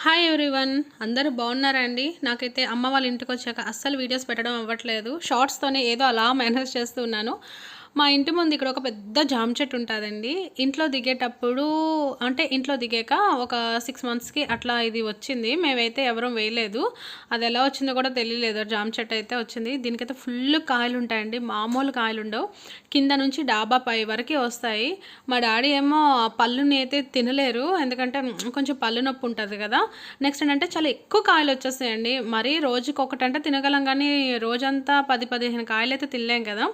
Hi everyone, అందరూ బాగున్నారా అండి? నాకైతే అమ్మ వాళ్ళ ఇంటికొచ్చాక అస్సలు వీడియోస్ పెట్టడం అవ్వట్లేదు. షార్ట్స్తోనే ఏదో అలా మేనేజ్ చేస్తూ ఉన్నాను. మా ఇంటి ముందు ఇక్కడ ఒక పెద్ద జామ చెట్టు ఉంటదండి. ఇంట్లో దిగేటప్పుడు అంటే ఇంట్లో దిగాక ఒక 6 మంత్స్‌కి అట్లా ఇది వచ్చింది. మేమైతే ఎవరం వేయలేదు. అది ఎలా వచ్చిందో కూడా తెలియలేదు. జామ చెట్టు అయితే వచ్చింది. దీనికైతే ఫుల్ కాయలుంటాయండి. మామూలు కాయలుండవు. కింద నుంచి డాబా పై వరకి వస్తాయి. మా డాడీ ఏమో ఆ పళ్ళుని అయితే తినలేరు. ఎందుకంటే కొంచెం పళ్ళు నొప్పి ఉంటది కదా! నెక్స్ట్ ఏంటంటే చాలా ఎక్కువ కాయలు వచ్చేస్తాయండి. మరీ రోజుకొకటంటే తినగలం గానీ, రోజంతా 10, 15 కాయలైతే తినలేం కదా!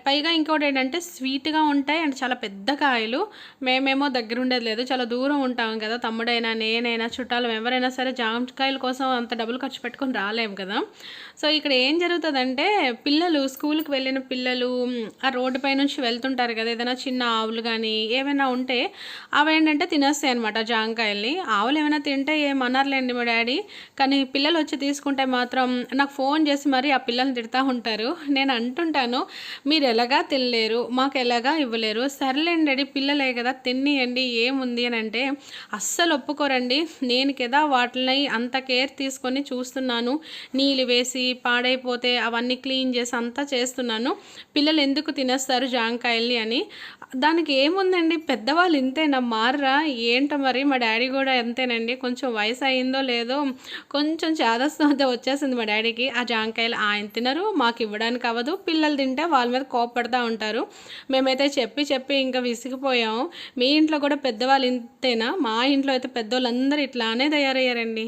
పైగా ఇంకోటేంటంటే స్వీట్‌గా ఉంటాయి అండ్ చాలా పెద్ద కాయలు. మేమేమో దగ్గరుండేది లేదు. చాలా దూరం ఉంటాం కదా! తమ్ముడైనా, నేనైనా, చుట్టాలు ఎవరైనా సరే జామకాయల కోసం అంత డబ్బులు ఖర్చు పెట్టుకొని రాలేము కదా! సో, ఇక్కడ ఏం జరుగుతదంటే పిల్లలు స్కూలుకి వెళ్ళిన పిల్లలు ఆ రోడ్డు పై నుంచి వెళ్తుంటారు కదా! ఏదైనా చిన్న ఆవులు గానీ, ఏవైనా ఉంటే అవేంటంటే తినేస్తాయనమాట జాంకాయల్ని. ఆవులేమైనా తింటే ఏమనరులేండి మా డ్యాడీ. కానీ పిల్లలొచ్చి తీసుకుంటే మాత్రం నాకు ఫోను చేసి మరీ ఆ పిల్లల్ని తిడతా ఉంటారు. నేను అంటుంటాను, మీరెలాగా తినలేరు, మాకెలాగా ఇవ్వలేరు. సర్లేండి డాడీ పిల్లలే కదా తిననీయండి ఏముంది అనంటే అస్సలు ఒప్పుకోరండి. నేను కదా వాటిని అంత కేర్ తీసుకొని చూస్తున్నాను. నీళ్ళు వేసి పాడైపోతే అవన్నీ క్లీన్ చేసి అంతా చేస్తున్నాను. పిల్లలు ఎందుకు తినేస్తారు జాంకాయల్ని అని. దానికి ఏముందండి, పెద్దవాళ్ళు ఇంతేనా మారరా ఏంటో మరి. మా డ్యాడీ కూడా అంతేనండి. కొంచెం వయసు అయిందో లేదో కొంచెం చాదస్తం అయితే వచ్చేసింది మా డ్యాడీకి. ఆ జాంకాయలు ఆయన తినరు, మాకు ఇవ్వడానికి అవ్వదు. పిల్లలు తింటే వాళ్ళ మీద కోప్పడతా ఉంటారు. మేమైతే చెప్పి చెప్పి ఇంకా విసిగిపోయాము. మీ ఇంట్లో కూడా పెద్దవాళ్ళు ఇంతేనా? మా ఇంట్లో అయితే పెద్దోళ్ళందరూ ఇట్లానే తయారయ్యారండి.